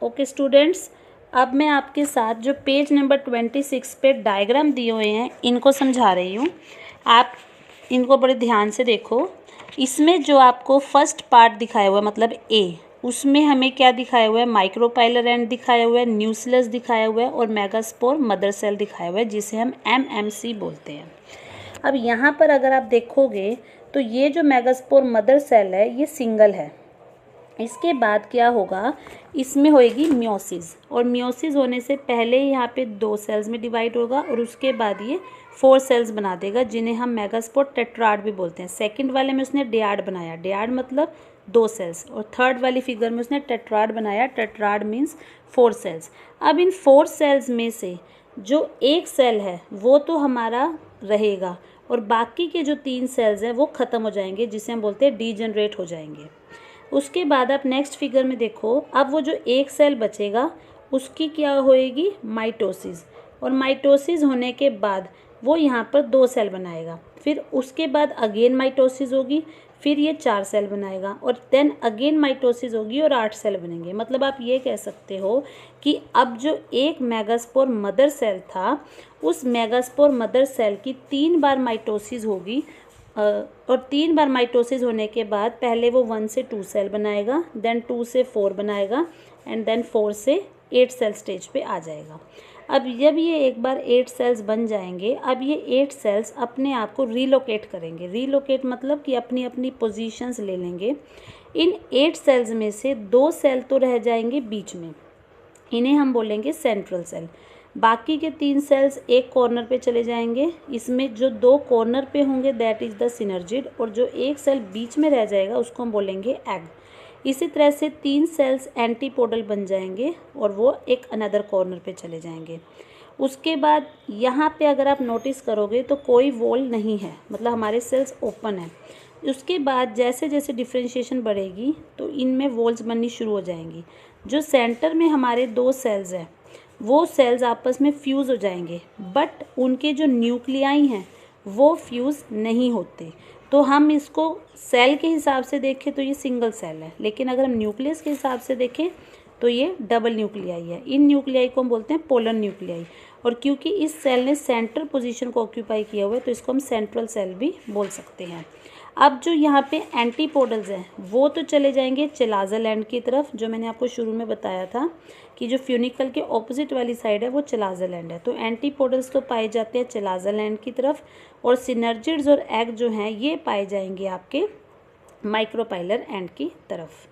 Okay students, अब मैं आपके साथ जो पेज नंबर 26 पे डायग्राम दिए हुए हैं इनको समझा रही हूँ। आप इनको बड़े ध्यान से देखो। इसमें जो आपको फर्स्ट पार्ट दिखाया हुआ है मतलब ए, उसमें हमें क्या दिखाया हुआ है, माइक्रोपाइलर एंड दिखाया हुआ है, न्यूक्लियस दिखाया हुआ है और मेगास्पोर मदर सेल दिखाया हुआ है जिसे हम एमएमसी बोलते हैं। अब यहाँ पर अगर आप देखोगे तो ये जो मेगास्पोर मदर सेल है ये सिंगल है। इसके बाद क्या होगा, इसमें होएगी मियोसिस और मियोसिस होने से पहले यहाँ पे 2 सेल्स में डिवाइड होगा और उसके बाद ये 4 सेल्स बना देगा जिन्हें हम मेगास्पोर टेट्राड भी बोलते हैं। सेकंड वाले में उसने डियाड बनाया, डियाड मतलब 2 सेल्स, और थर्ड वाली फिगर में उसने टेट्राड बनाया, टेट्राड मीन्स 4 सेल्स। अब इन 4 सेल्स में से जो एक सेल है वो तो हमारा रहेगा और बाकी के जो 3 सेल्स हैं वो ख़त्म हो जाएंगे जिसे हम बोलते हैं डीजनरेट हो जाएंगे। उसके बाद आप नेक्स्ट फिगर में देखो, अब वो जो एक सेल बचेगा उसकी क्या होएगी, माइटोसिस, और माइटोसिस होने के बाद वो यहाँ पर 2 सेल बनाएगा। फिर उसके बाद अगेन माइटोसिस होगी, फिर ये 4 सेल बनाएगा और देन अगेन माइटोसिस होगी और 8 सेल बनेंगे। मतलब आप ये कह सकते हो कि अब जो एक मेगास्पोर मदर सेल था उस मेगास्पोर मदर सेल की 3 बार माइटोसिस होगी और 3 बार माइटोसिस होने के बाद पहले वो 1 से 2 सेल बनाएगा, देन 2 से 4 बनाएगा एंड देन 4 से 8 सेल स्टेज पे आ जाएगा। अब जब ये एक बार 8 सेल्स बन जाएंगे, अब ये 8 सेल्स अपने आप को रीलोकेट करेंगे। रीलोकेट मतलब कि अपनी अपनी पोजीशंस ले लेंगे। इन 8 सेल्स में से 2 सेल तो रह जाएंगे बीच में, इन्हें हम बोलेंगे सेंट्रल सेल। बाकी के 3 सेल्स एक कॉर्नर पे चले जाएंगे। इसमें जो 2 कॉर्नर पे होंगे दैट इज़ द सिनर्जिड, और जो एक सेल बीच में रह जाएगा उसको हम बोलेंगे एग। इसी तरह से 3 सेल्स एंटीपोडल बन जाएंगे और वो एक अनदर कॉर्नर पे चले जाएंगे। उसके बाद यहाँ पे अगर आप नोटिस करोगे तो कोई वॉल नहीं है, मतलब हमारे सेल्स ओपन है। उसके बाद जैसे जैसे डिफ्रेंशिएशन बढ़ेगी तो इनमें वॉल्स बननी शुरू हो जाएंगी। जो सेंटर में हमारे 2 सेल्स हैं वो सेल्स आपस में फ्यूज़ हो जाएंगे, बट उनके जो न्यूक्लियाई हैं वो फ्यूज़ नहीं होते। तो हम इसको सेल के हिसाब से देखें तो ये सिंगल सेल है, लेकिन अगर हम न्यूक्लियस के हिसाब से देखें तो ये डबल न्यूक्लियाई है। इन न्यूक्लियाई को हम बोलते हैं पोलर न्यूक्लियाई, और क्योंकि इस सेल ने सेंट्रल पोजीशन को ऑक्यूपाई किया हुआ है तो इसको हम सेंट्रल सेल भी बोल सकते हैं। अब जो यहाँ पे एंटीपोडल्स हैं वो तो चले जाएंगे चिलाज़ल एंड की तरफ, जो मैंने आपको शुरू में बताया था कि जो फ्यूनिकल के ऑपोजिट वाली साइड है वो चिलाज़ल एंड है। तो एंटीपोडल्स तो पाए जाते हैं चिलाज़ल एंड की तरफ, और सिनर्जिड्स और एग जो हैं ये पाए जाएंगे आपके माइक्रोपाइलर एंड की तरफ।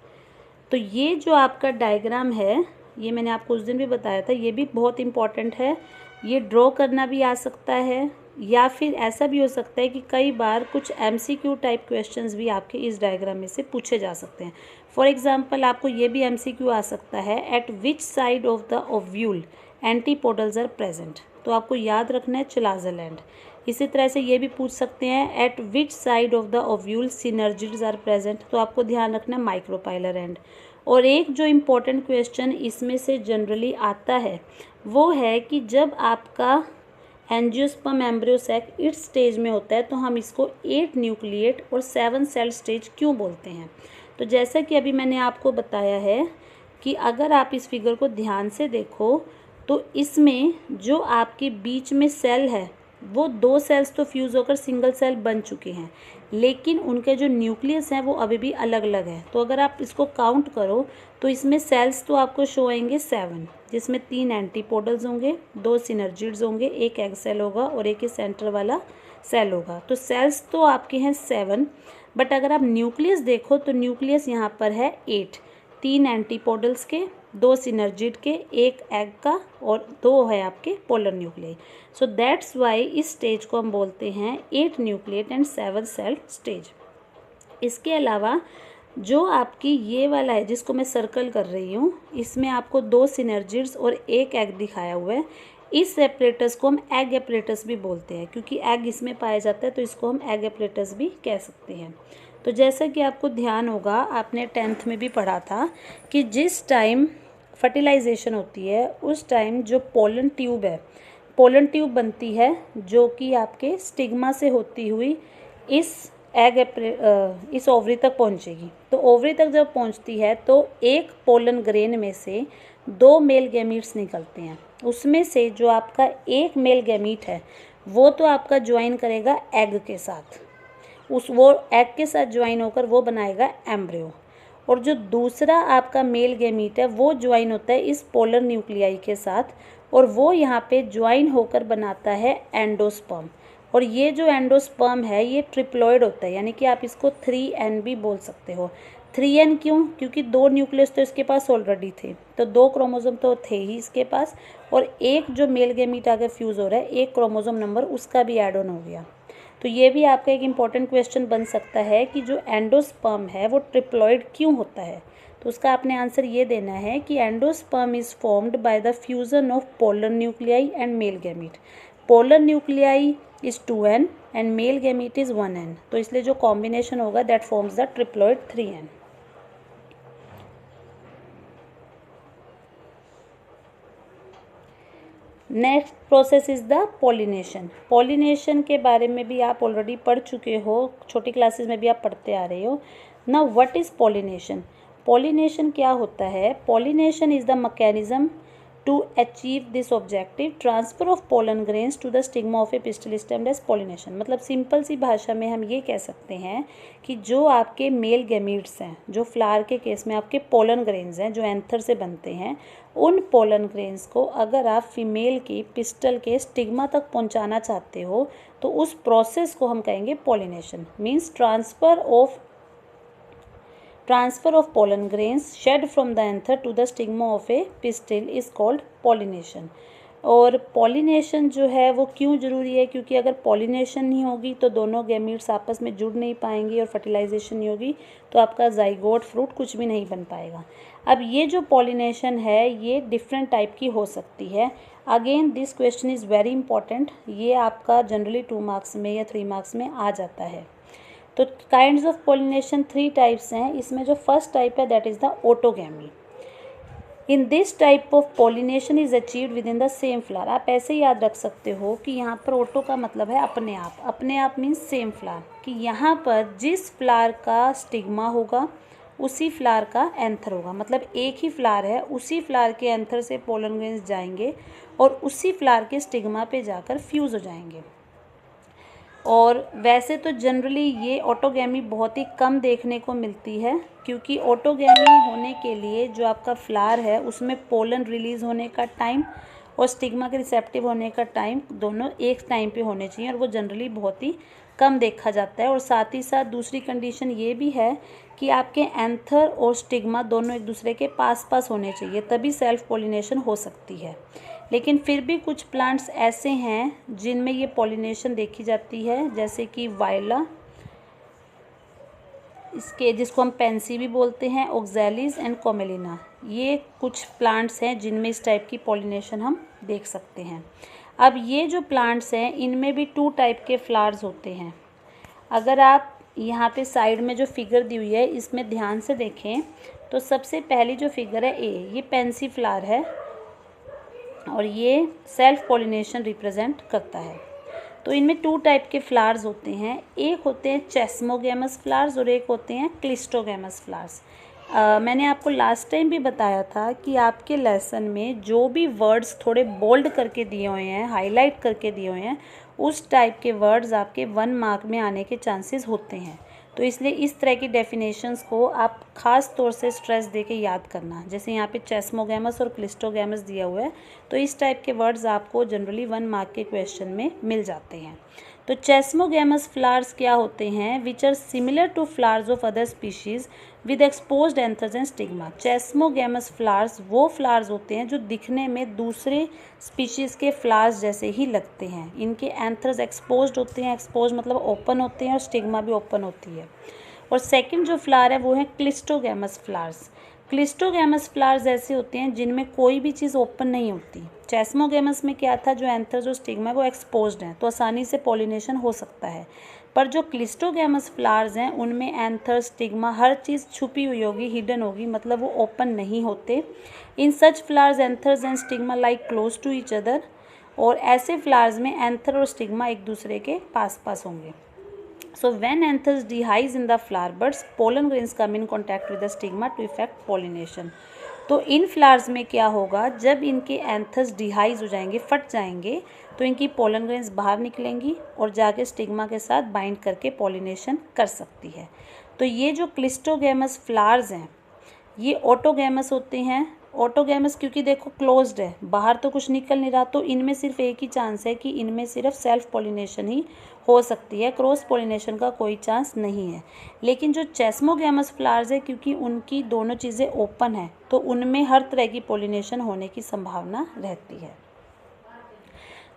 तो ये जो आपका डायग्राम है ये मैंने आपको उस दिन भी बताया था, ये भी बहुत इंपॉर्टेंट है। ये ड्रॉ करना भी आ सकता है या फिर ऐसा भी हो सकता है कि कई बार कुछ एमसीक्यू टाइप क्वेश्चंस भी आपके इस डायग्राम में से पूछे जा सकते हैं। फॉर एग्जांपल आपको ये भी एमसीक्यू आ सकता है, at which side of the ovule antipodals are present. तो आपको याद रखना है चिलाज़ल एंड। इसी तरह से ये भी पूछ सकते हैं, at which side of the ovule synergids are present. तो आपको ध्यान रखना है माइक्रोपाइलर एंड। और एक जो इम्पोर्टेंट क्वेश्चन इसमें से जनरली आता है वो है कि जब आपका एंजियोस्पर्म एम्ब्रियो सैक इस स्टेज में होता है तो हम इसको 8 न्यूक्लिएट और 7 सेल स्टेज क्यों बोलते हैं। तो जैसा कि अभी मैंने आपको बताया है कि अगर आप इस फिगर को ध्यान से देखो तो इसमें जो आपके बीच में सेल है वो 2 सेल्स तो फ्यूज़ होकर सिंगल सेल बन चुके हैं, लेकिन उनके जो न्यूक्लियस हैं वो अभी भी अलग अलग हैं। तो अगर आप इसको काउंट करो तो इसमें सेल्स तो आपको शो आएंगे 7, जिसमें 3 एंटीपोडल्स होंगे, 2 सिनर्जिड्स होंगे, एक एग सेल होगा और एक ही सेंटर वाला सेल होगा। तो सेल्स तो आपके हैं 7, बट अगर आप न्यूक्लियस देखो तो न्यूक्लियस यहाँ पर है 8, 3 एंटीपोडल्स के, 2 सिनर्जिड के, एक एग का और 2 है आपके polar nuclei. So that's why इस स्टेज को हम बोलते हैं 8 न्यूक्लिएट एंड 7 सेल स्टेज। इसके अलावा जो आपकी ये वाला है जिसको मैं सर्कल कर रही हूँ, इसमें आपको 2 सिनर्जिड्स और एक एग दिखाया हुआ है। इस एपरेटस को हम एग एपरेटस भी बोलते हैं, क्योंकि एग इसमें पाया जाता है तो इसको हम एग एपरेटस भी कह सकते हैं। तो जैसा कि आपको ध्यान होगा, आपने 10th में भी पढ़ा था कि जिस टाइम फर्टिलाइजेशन होती है उस टाइम जो पोलन ट्यूब है, पोलन ट्यूब बनती है जो कि आपके स्टिग्मा से होती हुई इस इस ओवरी तक पहुंचेगी। तो ओवरी तक जब पहुंचती है तो एक पोलन ग्रेन में से 2 मेल गैमीट्स निकलते हैं। उसमें से जो आपका एक मेल गैमीट है वो तो आपका ज्वाइन करेगा एग के साथ, वो एग के साथ ज्वाइन होकर वो बनाएगा एम्ब्रियो। और जो दूसरा आपका मेल गैमीट है वो ज्वाइन होता है इस पोलर न्यूक्लियाई के साथ, और वो यहाँ पे ज्वाइन होकर बनाता है एंडोस्पर्म। और ये जो एंडोस्पर्म है ये ट्रिप्लॉइड होता है, यानी कि आप इसको 3N भी बोल सकते हो। 3N क्यों? क्योंकि 2 न्यूक्लियस तो इसके पास ऑलरेडी थे, तो 2 क्रोमोसोम तो थे ही इसके पास, और एक जो मेल गैमीट आगे फ्यूज़ हो रहा है, एक क्रोमोसोम नंबर उसका भी ऐड ऑन हो गया। तो ये भी आपका एक इम्पॉर्टेंट क्वेश्चन बन सकता है कि जो एंडोस्पर्म है वो ट्रिप्लॉइड क्यों होता है। तो उसका आपने आंसर ये देना है कि endosperm is formed by the fusion of polar nuclei and male gamete. Polar nuclei is 2N and male gamete is 1N, तो इसलिए जो कॉम्बिनेशन होगा that forms the triploid 3N। Next process is the pollination. Pollination के बारे में भी आप already पढ़ चुके हो, छोटी क्लासेस में भी आप पढ़ते आ रहे हो। Now what is pollination? Pollination क्या होता है? Pollination is the mechanism to achieve this objective, transfer of pollen grains to the stigma of a pistil is termed as pollination. मतलब सिंपल सी भाषा में हम ये कह सकते हैं कि जो आपके मेल गैमीट्स हैं, जो फ्लावर के केस में आपके पोलन ग्रेन्स हैं जो एंथर से बनते हैं, उन पोलन ग्रेन्स को अगर आप फीमेल की पिस्टल के स्टिग्मा तक पहुंचाना चाहते हो तो उस प्रोसेस को हम कहेंगे pollination. Means transfer of pollen grains shed from the anther to the stigma of a pistil is called pollination। और पॉलिनेशन जो है वो क्यों ज़रूरी है? क्योंकि अगर पॉलिनेशन नहीं होगी तो दोनों गैमीट्स आपस में जुड़ नहीं पाएंगे और फर्टिलाइजेशन नहीं होगी तो आपका जाइगोट फ्रूट कुछ भी नहीं बन पाएगा। अब ये जो पॉलिनेशन है ये डिफरेंट टाइप की हो सकती है। Again this question is very important, ये आपका जनरली 2 मार्क्स में या 3 मार्क्स में आ जाता है। तो काइंड्स ऑफ पॉलिनेशन 3 टाइप्स हैं। इसमें जो फर्स्ट टाइप है that is the autogamy. In this type of pollination is achieved with in the same flower. आप ऐसे याद रख सकते हो कि यहाँ पर ऑटो का मतलब है अपने आप, अपने आप मीन्स सेम फ्लावर, कि यहाँ पर जिस फ्लावर का स्टिग्मा होगा उसी फ्लावर का एंथर होगा। मतलब एक ही फ्लावर है, उसी फ्लावर के एंथर से पोलन ग्रेन्स जाएंगे और उसी फ्लावर के स्टिग्मा पे जाकर फ्यूज़ हो जाएंगे। और वैसे तो जनरली ये ऑटोगैमी बहुत ही कम देखने को मिलती है, क्योंकि ऑटोगैमी होने के लिए जो आपका फ्लावर है उसमें पोलन रिलीज़ होने का टाइम और स्टिग्मा के रिसेप्टिव होने का टाइम दोनों एक टाइम पे होने चाहिए, और वो जनरली बहुत ही कम देखा जाता है। और साथ ही साथ दूसरी कंडीशन ये भी है कि आपके एंथर और स्टिग्मा दोनों एक दूसरे के पास पास होने चाहिए, तभी सेल्फ पॉलिनेशन हो सकती है। लेकिन फिर भी कुछ प्लांट्स ऐसे हैं जिनमें ये पॉलिनेशन देखी जाती है, जैसे कि वायला, इसके जिसको हम पेंसी भी बोलते हैं, ऑक्सैलिस एंड कोमेलिना, ये कुछ प्लांट्स हैं जिनमें इस टाइप की पॉलिनेशन हम देख सकते हैं। अब ये जो प्लांट्स हैं इनमें भी 2 टाइप के फ्लावर्स होते हैं। अगर आप यहाँ पे साइड में जो फिगर दी हुई है इसमें ध्यान से देखें तो सबसे पहली जो फिगर है ये पेंसी फ्लावर है और ये सेल्फ पॉलिनेशन रिप्रेजेंट करता है। तो इनमें 2 टाइप के फ्लावर्स होते हैं, एक होते हैं चेस्मोगैमस फ्लावर्स और एक होते हैं क्लिस्टोगैमस फ्लावर्स। मैंने आपको लास्ट टाइम भी बताया था कि आपके लेसन में जो भी वर्ड्स थोड़े बोल्ड करके दिए हुए हैं, हाईलाइट करके दिए हुए हैं, उस टाइप के वर्ड्स आपके 1 मार्क में आने के चांसेस होते हैं। तो इसलिए इस तरह की डेफिनेशंस को आप ख़ास तौर से स्ट्रेस देके याद करना। जैसे यहाँ पे चेस्मोगैमस और क्लिस्टोगैमस दिया हुआ है, तो इस टाइप के वर्ड्स आपको जनरली 1 मार्क के क्वेश्चन में मिल जाते हैं। तो चेस्मोगैमस फ्लावर्स क्या होते हैं? Which are similar to flowers of other species with exposed anthers and stigma. Chasmogamous flowers वो फ्लावर्स होते हैं जो दिखने में दूसरे स्पीशीज़ के फ्लावर्स जैसे ही लगते हैं। इनके एंथर्स एक्सपोज्ड होते हैं, एक्सपोज मतलब ओपन होते हैं, और स्टिग्मा भी ओपन होती है। और सेकंड जो फ्लावर है वो है क्लिस्टोगैमस फ्लावर्स। क्लिस्टोगैमस फ्लावर्स ऐसे होते हैं जिनमें कोई भी चीज़ ओपन नहीं होती। चेस्मोगैमस में क्या था, जो एंथर जो स्टिग्मा है वो एक्सपोज्ड हैं, तो आसानी से पॉलिनेशन हो सकता है। पर जो क्लिस्टोगैमस फ्लावर्स हैं उनमें एंथर स्टिग्मा हर चीज़ छुपी हुई होगी, हिडन होगी, मतलब वो ओपन नहीं होते। In such flowers anthers and stigma like close to each other, और ऐसे फ्लावर्स में एंथर और स्टिग्मा एक दूसरे के पास पास होंगे। So when anthers dehisce in the flower buds, pollen grains come in contact with the stigma to effect pollination. तो इन flowers में क्या होगा, जब इनके एंथर्स डिहाइज हो जाएंगे, फट जाएंगे, तो इनकी पोलन ग्रेन्स बाहर निकलेंगी और जाके स्टिग्मा के साथ बाइंड करके पॉलिनेशन कर सकती है। तो ये जो क्लिस्टोगैमस फ्लावर्स हैं ये ऑटोगैमस होते हैं। ऑटोगैमस क्योंकि देखो क्लोज्ड है, बाहर तो कुछ निकल नहीं रहा, तो इनमें सिर्फ एक ही चांस है कि इनमें सिर्फ सेल्फ पॉलिनेशन ही हो सकती है, क्रॉस पॉलिनेशन का कोई चांस नहीं है। लेकिन जो चेस्मोगैमस फ्लावर्स है, क्योंकि उनकी दोनों चीज़ें ओपन है, तो उनमें हर तरह की पॉलिनेशन होने की संभावना रहती है।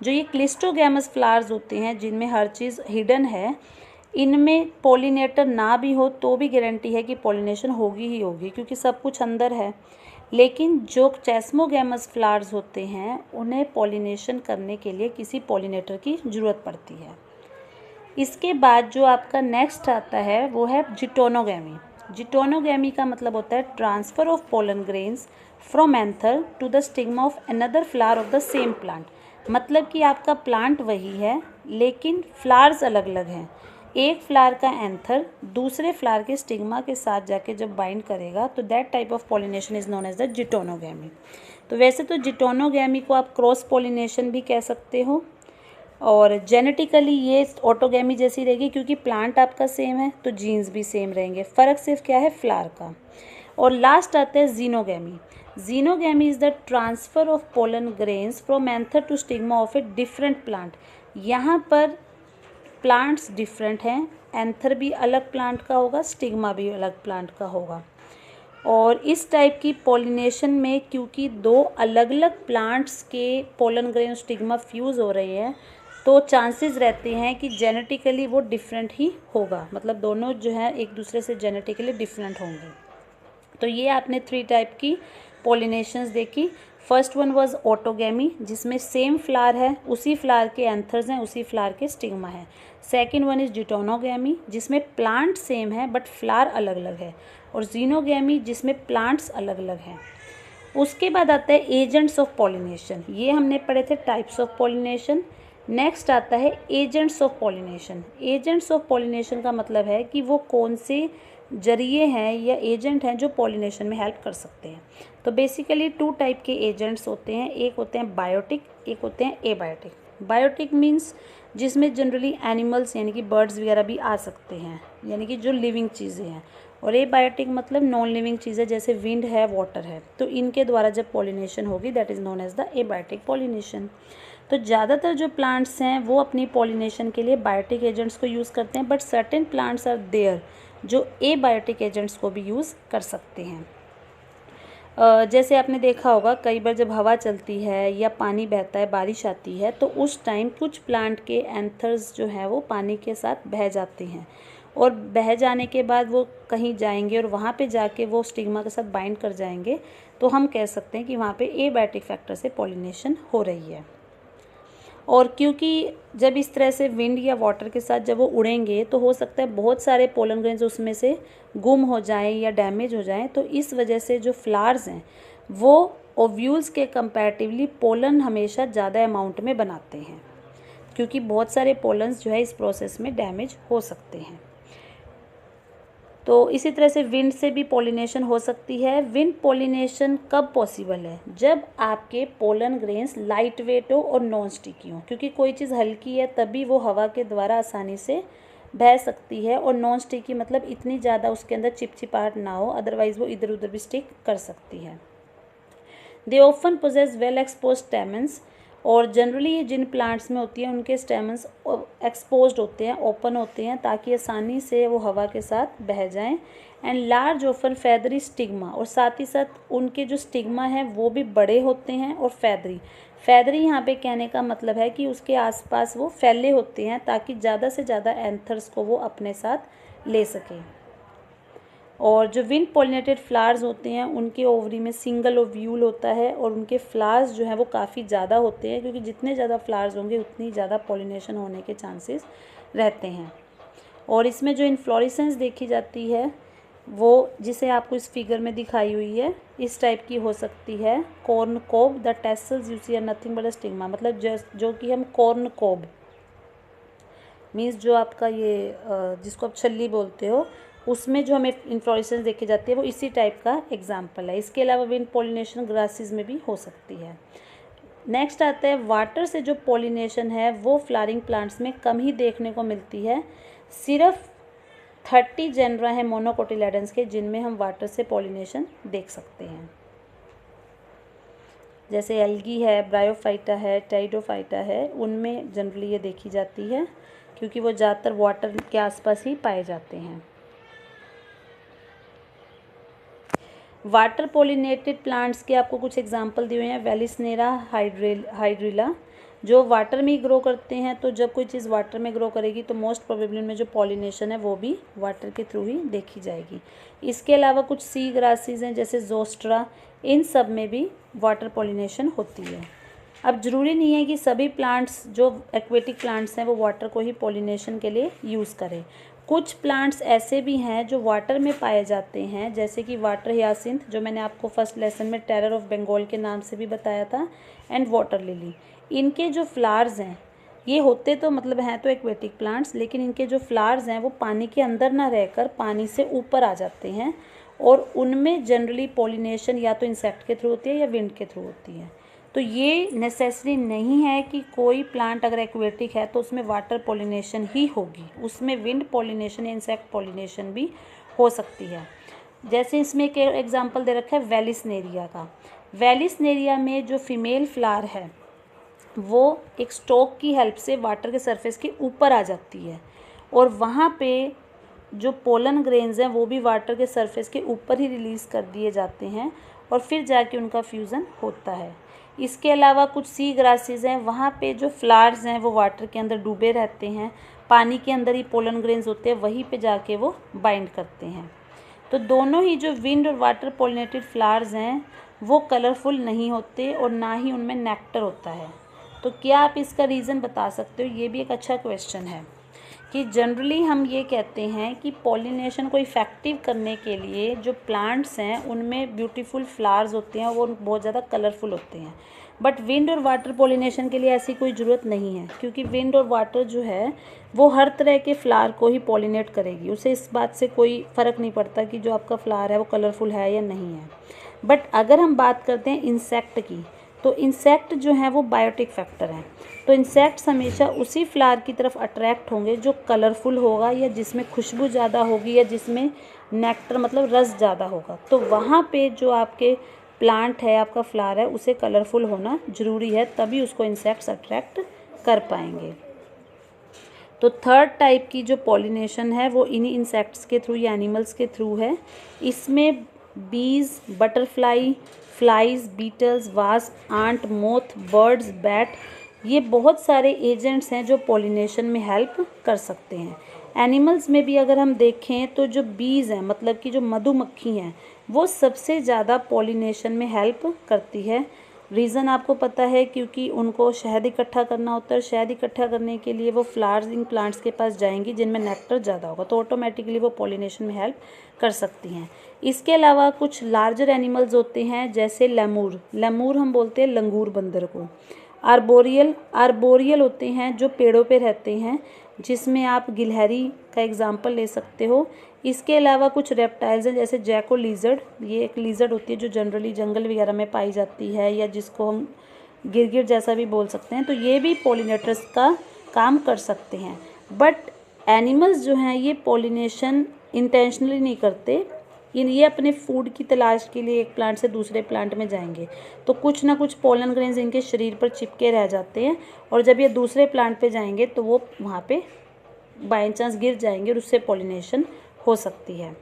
जो ये क्लिस्टोगैमस फ्लावर्स होते हैं जिनमें हर चीज़ हिडन है, इनमें पॉलिनेटर ना भी हो तो भी गारंटी है कि पॉलिनेशन होगी ही होगी, क्योंकि सब कुछ अंदर है। लेकिन जो चेस्मोगैमस फ्लावर्स होते हैं उन्हें पॉलिनेशन करने के लिए किसी पॉलिनेटर की ज़रूरत पड़ती है। इसके बाद जो आपका नेक्स्ट आता है वो है जिटोनोगैमी। जिटोनोगैमी का मतलब होता है transfer of pollen grains from anther to the stigma of another flower of the same plant. मतलब कि आपका प्लांट वही है लेकिन फ्लावर्स अलग अलग हैं। एक फ्लावर का एंथर दूसरे फ्लावर के स्टिग्मा के साथ जाके जब बाइंड करेगा तो that type of pollination is known as the geitonogamy. तो वैसे तो जिटोनोगैमी को आप क्रॉस पॉलिनेशन भी कह सकते हो, और जेनेटिकली ये ऑटोगैमी जैसी रहेगी, क्योंकि प्लांट आपका सेम है तो जीन्स भी सेम रहेंगे, फ़र्क सिर्फ क्या है फ्लावर का। और लास्ट आता है xenogamy. Xenogamy is the transfer of pollen grains from anther to stigma of a different plant. यहाँ पर प्लांट्स डिफरेंट हैं, एंथर भी अलग प्लांट का होगा, स्टिग्मा भी अलग प्लांट का होगा। और इस टाइप की पॉलिनेशन में क्योंकि दो अलग अलग प्लांट्स के पोलन ग्रेन स्टिग्मा फ्यूज़ हो रहे हैं, तो चांसेस रहते हैं कि जेनेटिकली वो डिफरेंट ही होगा, मतलब दोनों जो है एक दूसरे से जेनेटिकली डिफरेंट होंगे। तो ये आपने 3 टाइप की पॉलिनेशंस देखी। फर्स्ट वन वाज ऑटोगैमी, जिसमें सेम फ्लावर है, उसी फ्लावर के एंथर्स हैं, उसी फ्लावर के स्टिग्मा है। सेकंड वन इज़ जिटोनोगैमी, जिसमें प्लांट सेम है बट फ्लावर अलग अलग है। और जीनोगैमी, जिसमें प्लांट्स अलग अलग हैं। उसके बाद आता है एजेंट्स ऑफ पॉलिनेशन। ये हमने पढ़े थे टाइप्स ऑफ पॉलिनेशन। नेक्स्ट आता है agents of pollination. Agents of pollination का मतलब है कि वो कौन से जरिए हैं या एजेंट हैं जो पॉलिनेशन में हेल्प कर सकते हैं। तो बेसिकली 2 टाइप के एजेंट्स होते हैं, एक होते हैं बायोटिक, एक होते हैं एबायोटिक। बायोटिक मीन्स जिसमें जनरली एनिमल्स यानी कि बर्ड्स वगैरह भी आ सकते हैं, यानी कि जो लिविंग चीज़ें हैं। और एबायोटिक मतलब नॉन लिविंग चीज़ें, जैसे विंड है, वाटर है, तो इनके द्वारा जब पॉलिनेशन होगी that is known as the abiotic pollination. तो ज़्यादातर जो प्लांट्स हैं वो अपनी पॉलिनेशन के लिए बायोटिक एजेंट्स को यूज़ करते हैं, but certain plants are there जो एबायोटिक एजेंट्स को भी यूज़ कर सकते हैं। जैसे आपने देखा होगा कई बार जब हवा चलती है या पानी बहता है, बारिश आती है, तो उस टाइम कुछ प्लांट के एंथर्स जो हैं वो पानी के साथ बह जाते हैं, और बह जाने के बाद वो कहीं जाएंगे और वहाँ पे जाके वो स्टिग्मा के साथ बाइंड कर जाएंगे, तो हम कह सकते हैं कि वहाँ पे एबायोटिक फैक्टर से पॉलिनेशन हो रही है। और क्योंकि जब इस तरह से विंड या वाटर के साथ जब वो उड़ेंगे तो हो सकता है बहुत सारे पोलन ग्रेन्स उसमें से गुम हो जाएं या डैमेज हो जाएं, तो इस वजह से जो फ्लावर्स हैं वो ओव्यूल्स के कंपैरेटिवली पोलन हमेशा ज़्यादा अमाउंट में बनाते हैं, क्योंकि बहुत सारे पोलन्स जो है इस प्रोसेस में डैमेज हो सकते हैं। तो इसी तरह से विंड से भी पॉलिनेशन हो सकती है। विंड पॉलिनेशन कब पॉसिबल है? जब आपके पोलन ग्रेन्स लाइट वेट हो और नॉन स्टिकी हो, क्योंकि कोई चीज़ हल्की है तभी वो हवा के द्वारा आसानी से बह सकती है, और नॉन स्टिकी मतलब इतनी ज़्यादा उसके अंदर चिपचिपाहट ना हो, अदरवाइज़ वो इधर उधर भी स्टिक कर सकती है। They often possess well exposed stamens, और जनरली ये जिन प्लांट्स में होती है उनके स्टेमन्स एक्सपोज्ड होते हैं, ओपन होते हैं, ताकि आसानी से वो हवा के साथ बह जाएं। एंड लार्ज ओपन फैदरी स्टिग्मा, और साथ ही साथ उनके जो स्टिग्मा हैं वो भी बड़े होते हैं और फैदरी। फैदरी यहाँ पे कहने का मतलब है कि उसके आसपास वो फैले होते हैं ताकि ज़्यादा से ज़्यादा एंथर्स को वो अपने साथ ले सकें। और जो विंड पॉलिनेटेड फ्लावर्स होते हैं उनके ओवरी में सिंगल ओव्यूल होता है, और उनके फ्लावर्स जो हैं वो काफ़ी ज़्यादा होते हैं, क्योंकि जितने ज़्यादा फ्लावर्स होंगे उतनी ज़्यादा पॉलिनेशन होने के चांसेस रहते हैं। और इसमें जो इन्फ्लोरेसेंस देखी जाती है वो जिसे आपको इस फिगर में दिखाई हुई है इस टाइप की हो सकती है। Corn cob, the tassels you see are nothing but a stigma, मतलब जो कि हम कॉर्न कोब मीन्स जो आपका ये जिसको आप छल्ली बोलते हो, उसमें जो हमें इन्फ्लोरेसेंस देखी जाती है वो इसी टाइप का एग्जाम्पल है। इसके अलावा विंड पॉलिनेशन ग्रासेस में भी हो सकती है। नेक्स्ट आता है वाटर से जो पॉलिनेशन है वो फ्लावरिंग प्लांट्स में कम ही देखने को मिलती है। सिर्फ 30 जेनरा है मोनोकोटिलेडन्स के जिनमें हम वाटर से पॉलिनेशन देख सकते हैं, जैसे एल्गी है, ब्रायोफाइटा है, टेरिडोफाइटा है, उनमें जनरली ये देखी जाती है क्योंकि वो ज़्यादातर वाटर के आसपास ही पाए जाते हैं। वाटर पॉलिनेटेड प्लांट्स के आपको कुछ एग्जांपल दिए हुए हैं। वेलिसनेरा हाइड्रिला जो वाटर में ही ग्रो करते हैं, तो जब कोई चीज़ वाटर में ग्रो करेगी तो मोस्ट प्रोबेबली उनमें जो पॉलिनेशन है वो भी वाटर के थ्रू ही देखी जाएगी। इसके अलावा कुछ सी ग्रासेस हैं जैसे जोस्ट्रा, इन सब में भी वाटर पॉलिनेशन होती है। अब ज़रूरी नहीं है कि सभी प्लांट्स जो एक्वेटिक प्लांट्स हैं वो वाटर को ही पॉलिनेशन के लिए यूज़ करें। कुछ प्लांट्स ऐसे भी हैं जो वाटर में पाए जाते हैं, जैसे कि वाटर हियासिंथ जो मैंने आपको फर्स्ट लेसन में टेरर ऑफ बंगाल के नाम से भी बताया था, एंड वाटर लिली। इनके जो फ्लावर्स हैं ये होते तो मतलब हैं तो एक्वेटिक प्लांट्स, लेकिन इनके जो फ्लावर्स हैं वो पानी के अंदर ना रहकर पानी से ऊपर आ जाते हैं और उनमें जनरली पॉलिनेशन या तो इंसेक्ट के थ्रू होती है या विंड के थ्रू होती है। तो ये नेसेसरी नहीं है कि कोई प्लांट अगर एक्वेटिक है तो उसमें वाटर पॉलिनेशन ही होगी, उसमें विंड पॉलिनेशन या इंसेक्ट पॉलिनेशन भी हो सकती है। जैसे इसमें एक एग्जांपल दे रखा है वेलिसनेरिया का। वेलिसनेरिया में जो फीमेल फ्लावर है वो एक स्टॉक की हेल्प से वाटर के सरफेस के ऊपर आ जाती है और वहाँ पे जो पोलन ग्रेन्स हैं वो भी वाटर के सरफेस के ऊपर ही रिलीज़ कर दिए जाते हैं और फिर जाके उनका फ्यूज़न होता है। इसके अलावा कुछ सी ग्रासेस हैं, वहाँ पे जो फ्लावर्स हैं वो वाटर के अंदर डूबे रहते हैं, पानी के अंदर ही पोलन ग्रेन्स होते हैं, वहीं पे जाके वो बाइंड करते हैं। तो दोनों ही जो विंड और वाटर पॉलिनेटेड फ्लावर्स हैं वो कलरफुल नहीं होते और ना ही उनमें नेक्टर होता है। तो क्या आप इसका रीज़न बता सकते हो? ये भी एक अच्छा क्वेश्चन है कि जनरली हम ये कहते हैं कि पॉलिनेशन को इफ़ेक्टिव करने के लिए जो प्लांट्स हैं उनमें ब्यूटीफुल फ्लावर्स होते हैं, वो बहुत ज़्यादा कलरफुल होते हैं। बट विंड और वाटर पॉलिनेशन के लिए ऐसी कोई ज़रूरत नहीं है, क्योंकि विंड और वाटर जो है वो हर तरह के फ्लावर को ही पॉलिनेट करेगी, उसे इस बात से कोई फ़र्क नहीं पड़ता कि जो आपका फ्लावर है वो कलरफुल है या नहीं है। बट अगर हम बात करते हैं इंसेक्ट की, तो इंसेक्ट जो है वो बायोटिक फैक्टर हैं। तो इंसेक्ट्स हमेशा उसी फ्लावर की तरफ अट्रैक्ट होंगे जो कलरफुल होगा या जिसमें खुशबू ज़्यादा होगी या जिसमें नेक्टर मतलब रस ज़्यादा होगा। तो वहाँ पे जो आपके प्लांट है, आपका फ्लावर है, उसे कलरफुल होना ज़रूरी है, तभी उसको इंसेक्ट्स अट्रैक्ट कर पाएंगे। तो थर्ड टाइप की जो पॉलिनेशन है वो इन्हीं इंसेक्ट्स के थ्रू या एनिमल्स के थ्रू है। इसमें bees, butterfly, flies, beetles, wasp, ant, moth, birds, bat, ये बहुत सारे एजेंट्स हैं जो पॉलिनेशन में हेल्प कर सकते हैं। एनिमल्स में भी अगर हम देखें तो जो बीज हैं मतलब कि जो मधुमक्खी हैं वो सबसे ज़्यादा पॉलिनेशन में हेल्प करती है। रीज़न आपको पता है, क्योंकि उनको शहद इकट्ठा करना होता है। शहद इकट्ठा करने के लिए वो फ्लावरिंग प्लांट्स के पास जाएंगी जिनमें नेक्टर ज़्यादा होगा, तो ऑटोमेटिकली वो पॉलिनेशन में हेल्प कर सकती हैं। इसके अलावा कुछ लार्जर एनिमल्स होते हैं जैसे लेमूर हम बोलते हैं लंगूर बंदर को। आर्बोरियल होते हैं जो पेड़ों पे रहते हैं, जिसमें आप गिलहरी का एग्जाम्पल ले सकते हो। इसके अलावा कुछ रेप्टाइल्स हैं जैसे जैको लिजर्ड, ये एक लिजर्ड होती है जो जनरली जंगल वगैरह में पाई जाती है, या जिसको हम गिरगिट जैसा भी बोल सकते हैं। तो ये भी पॉलिनेटर्स का काम कर सकते हैं। बट एनिमल्स जो हैं ये पॉलिनेशन इंटेंशनली नहीं करते, ये अपने फूड की तलाश के लिए एक प्लांट से दूसरे प्लांट में जाएंगे, तो कुछ ना कुछ पोलन ग्रेन्स इनके शरीर पर चिपके रह जाते हैं और जब ये दूसरे प्लांट पे जाएंगे तो वो वहाँ पे बाई चांस गिर जाएंगे और उससे पॉलिनेशन हो सकती है।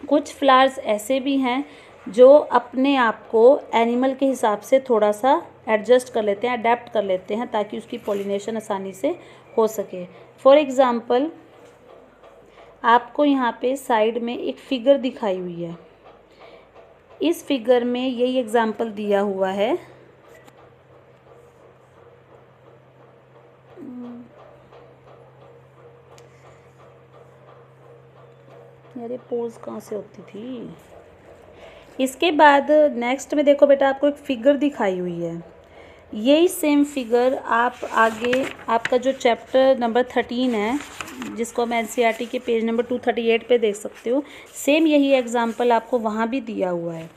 कुछ फ्लावर्स ऐसे भी हैं जो अपने आप को एनिमल के हिसाब से थोड़ा सा एडजस्ट कर लेते हैं, अडेप्ट कर लेते हैं, ताकि उसकी पॉलिनेशन आसानी से हो सके। फॉर एग्ज़ाम्पल आपको यहाँ पे साइड में एक फिगर दिखाई हुई है। इस फिगर में यही एग्जाम्पल दिया हुआ है। यार ये पोज कहाँ से होती थी। इसके बाद नेक्स्ट में देखो बेटा, आपको एक फिगर दिखाई हुई है। यही सेम फिगर आप आगे आपका जो चैप्टर नंबर 13 है, जिसको हम एनसीईआरटी के पेज नंबर 238 पे देख सकते हो, सेम यही एग्जाम्पल आपको वहाँ भी दिया हुआ है।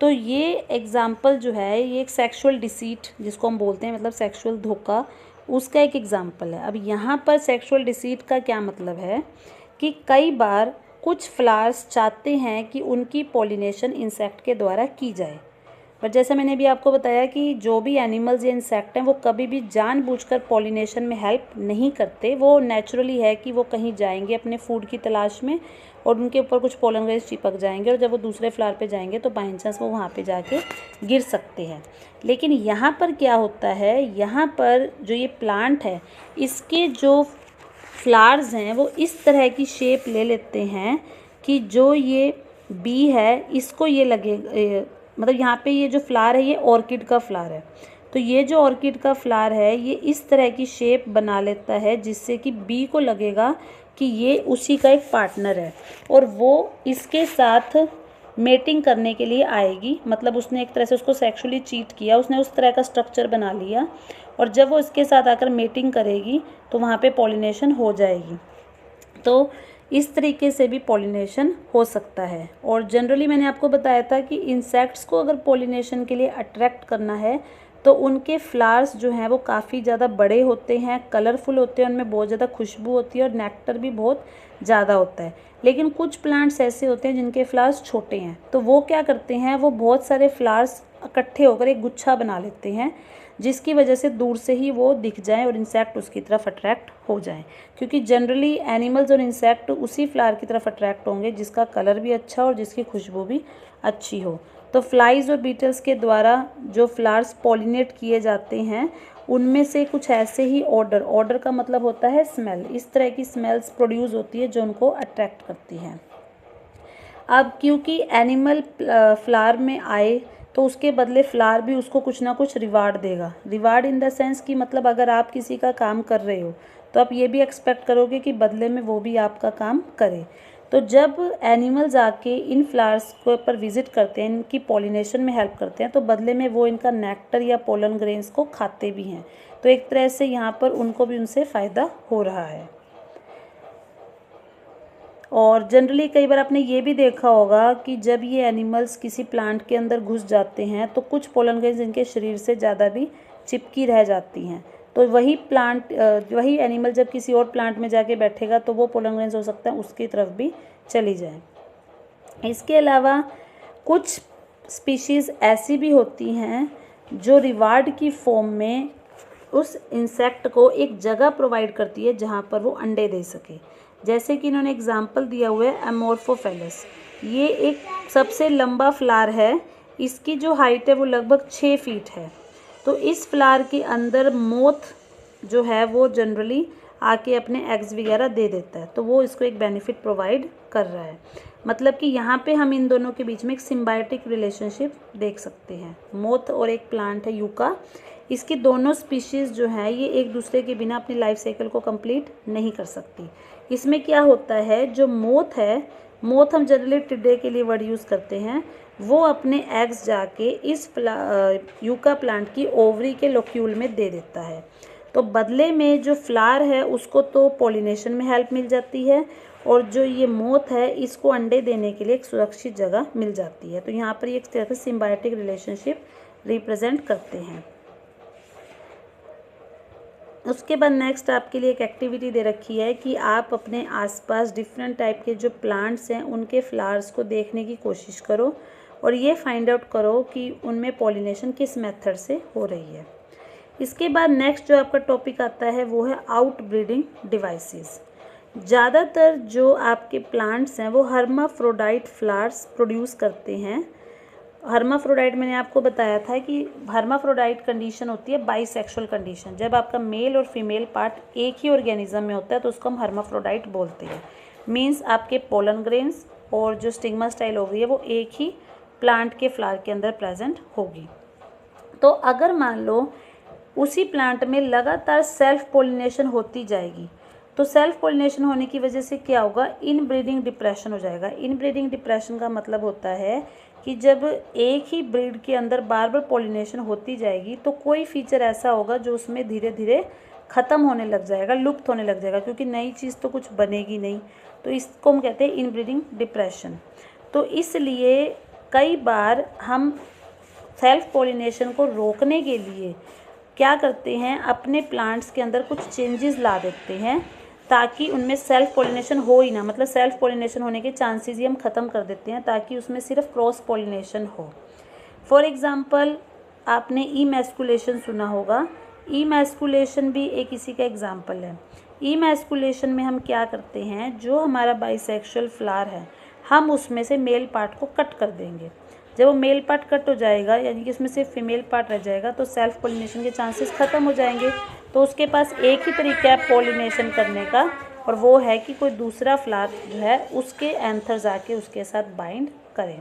तो ये एग्जाम्पल जो है ये एक सेक्सुअल डिसीट जिसको हम बोलते हैं, मतलब सेक्सुअल धोखा, उसका एक एग्जाम्पल है। अब यहाँ पर सेक्सुअल डिसीट का क्या मतलब है कि कई बार कुछ फ्लावर्स चाहते हैं कि उनकी पॉलिनेशन इंसेक्ट के द्वारा की जाए, पर जैसा मैंने अभी आपको बताया कि जो भी एनिमल्स या इंसेक्ट हैं वो कभी भी जानबूझकर पॉलिनेशन में हेल्प नहीं करते। वो नेचुरली है कि वो कहीं जाएंगे अपने फूड की तलाश में और उनके ऊपर कुछ पोलन ग्रेन्स चिपक जाएंगे और जब वो दूसरे फ्लावर पे जाएंगे तो बाई चांस वो वहाँ पे जाके गिर सकते हैं। लेकिन यहाँ पर क्या होता है, यहाँ पर जो ये प्लांट है इसके जो फ्लावर्स हैं वो इस तरह की शेप ले लेते हैं कि जो ये बी है इसको ये लगे, मतलब यहाँ पे ये जो फ्लावर है ये ऑर्किड का फ्लावर है, तो ये जो ऑर्किड का फ्लावर है ये इस तरह की शेप बना लेता है जिससे कि बी को लगेगा कि ये उसी का एक पार्टनर है और वो इसके साथ मेटिंग करने के लिए आएगी। मतलब उसने एक तरह से उसको सेक्सुअली चीट किया, उसने उस तरह का स्ट्रक्चर बना लिया और जब वो इसके साथ आकर मेटिंग करेगी तो वहाँ पे पॉलिनेशन हो जाएगी। तो इस तरीके से भी पॉलिनेशन हो सकता है। और जनरली मैंने आपको बताया था कि इंसेक्ट्स को अगर पॉलिनेशन के लिए अट्रैक्ट करना है तो उनके फ्लावर्स जो हैं वो काफ़ी ज़्यादा बड़े होते हैं, कलरफुल होते हैं, उनमें बहुत ज़्यादा खुशबू होती है और नेक्टर भी बहुत ज़्यादा होता है। लेकिन कुछ प्लांट्स ऐसे होते हैं जिनके फ्लावर्स छोटे हैं, तो वो क्या करते हैं, वो बहुत सारे फ्लावर्स इकट्ठे होकर एक गुच्छा बना लेते हैं जिसकी वजह से दूर से ही वो दिख जाए और इंसेक्ट उसकी तरफ अट्रैक्ट हो जाए। क्योंकि जनरली एनिमल्स और इंसेक्ट उसी फ्लावर की तरफ अट्रैक्ट होंगे जिसका कलर भी अच्छा और जिसकी खुशबू भी अच्छी हो। तो फ्लाइज और बीटल्स के द्वारा जो फ्लावर्स पॉलिनेट किए जाते हैं उनमें से कुछ ऐसे ही ऑर्डर का मतलब होता है स्मेल, इस तरह की स्मेल्स प्रोड्यूस होती है जो उनको अट्रैक्ट करती हैं। अब क्योंकि एनिमल फ्लावर में आए तो उसके बदले फ्लावर भी उसको कुछ ना कुछ रिवार्ड देगा। रिवार्ड इन द सेंस कि मतलब अगर आप किसी का काम कर रहे हो तो आप ये भी एक्सपेक्ट करोगे कि बदले में वो भी आपका काम करे। तो जब एनिमल्स आके इन फ्लावर्स को पर विजिट करते हैं, इनकी पॉलिनेशन में हेल्प करते हैं, तो बदले में वो इनका नेक्टर या पोलन ग्रेन्स को खाते भी हैं। तो एक तरह से यहाँ पर उनको भी उनसे फ़ायदा हो रहा है। और जनरली कई बार आपने ये भी देखा होगा कि जब ये एनिमल्स किसी प्लांट के अंदर घुस जाते हैं तो कुछ पोलन ग्रेन्स इनके शरीर से ज़्यादा भी चिपकी रह जाती हैं। तो वही एनिमल जब किसी और प्लांट में जाके बैठेगा तो वो पोलन ग्रेन्स हो सकता है उसकी तरफ भी चली जाए। इसके अलावा कुछ स्पीशीज़ ऐसी भी होती हैं जो रिवार्ड की फॉर्म में उस इंसेक्ट को एक जगह प्रोवाइड करती है जहाँ पर वो अंडे दे सके। जैसे कि इन्होंने एग्जाम्पल दिया हुआ है एमोर्फोफेलस, ये एक सबसे लंबा फ्लावर है, इसकी जो हाइट है वो लगभग 6 फीट है। तो इस फ्लावर के अंदर मोथ जो है वो जनरली आके अपने एग्स वगैरह दे देता है, तो वो इसको एक बेनिफिट प्रोवाइड कर रहा है। मतलब कि यहाँ पे हम इन दोनों के बीच में एक सिम्बायोटिक रिलेशनशिप देख सकते हैं। मोथ और एक प्लांट है यूका, इसकी दोनों स्पीशीज़ जो है ये एक दूसरे के बिना अपनी लाइफ साइकिल को कंप्लीट नहीं कर सकती। इसमें क्या होता है, जो मोथ है, मोथ हम जनरली टिड्डे के लिए वर्ड यूज़ करते हैं, वो अपने एग्स जाके इस यूका प्लांट की ओवरी के लोक्यूल में दे देता है। तो बदले में जो फ्लावर है उसको तो पॉलिनेशन में हेल्प मिल जाती है और जो ये मोथ है इसको अंडे देने के लिए एक सुरक्षित जगह मिल जाती है। तो यहाँ पर एक तरह से सिम्बायोटिक रिलेशनशिप रिप्रेजेंट करते हैं। उसके बाद नेक्स्ट आपके लिए एक एक्टिविटी दे रखी है कि आप अपने आसपास डिफरेंट टाइप के जो प्लांट्स हैं उनके फ्लावर्स को देखने की कोशिश करो और ये फाइंड आउट करो कि उनमें पॉलिनेशन किस मेथड से हो रही है। इसके बाद नेक्स्ट जो आपका टॉपिक आता है वो है आउट ब्रीडिंग डिवाइसेस। ज़्यादातर जो आपके प्लांट्स हैं वो हर्माफ्रोडाइट फ्लावर्स प्रोड्यूस करते हैं। हर्माफ्रोडाइट मैंने आपको बताया था कि हर्माफ्रोडाइट कंडीशन होती है बाइसेक्सुअल कंडीशन। जब आपका मेल और फीमेल पार्ट एक ही ऑर्गेनिज्म में होता है तो उसको हम हर्माफ्रोडाइट बोलते हैं। मींस आपके पोलन ग्रेन्स और जो स्टिग्मा स्टाइल ओवरी है वो एक ही प्लांट के फ्लावर के अंदर प्रेजेंट होगी। तो अगर मान लो उसी प्लांट में लगातार सेल्फ पोलिनेशन होती जाएगी तो सेल्फ पोलिनेशन होने की वजह से क्या होगा, इन ब्रीडिंग डिप्रेशन हो जाएगा। इन ब्रीडिंग डिप्रेशन का मतलब होता है कि जब एक ही ब्रीड के अंदर बार बार पॉलिनेशन होती जाएगी तो कोई फीचर ऐसा होगा जो उसमें धीरे धीरे ख़त्म होने लग जाएगा, लुप्त होने लग जाएगा, क्योंकि नई चीज़ तो कुछ बनेगी नहीं। तो इसको हम कहते हैं इनब्रीडिंग डिप्रेशन। तो इसलिए कई बार हम सेल्फ पॉलिनेशन को रोकने के लिए क्या करते हैं, अपने प्लांट्स के अंदर कुछ चेंजेस ला देते हैं ताकि उनमें सेल्फ पॉलिनेशन हो ही ना, मतलब सेल्फ पॉलिनेशन होने के चांसेस ही हम ख़त्म कर देते हैं ताकि उसमें सिर्फ क्रॉस पॉलिनेशन हो। फॉर एग्ज़ाम्पल आपने ईमैस्कुलेशन सुना होगा। ईमैस्कुलेशन भी एक इसी का एग्जाम्पल है। ईमैस्कुलेशन में हम क्या करते हैं, जो हमारा बाइसेक्सुअल फ्लावर है हम उसमें से मेल पार्ट को कट कर देंगे। जब वो मेल पार्ट कट हो जाएगा, यानी कि उसमें सिर्फ फीमेल पार्ट रह जाएगा, तो सेल्फ पॉलिनेशन के चांसेस ख़त्म हो जाएंगे। तो उसके पास एक ही तरीका है पॉलिनेशन करने का, और वो है कि कोई दूसरा फ्लावर जो है उसके एंथर जाके उसके साथ बाइंड करें।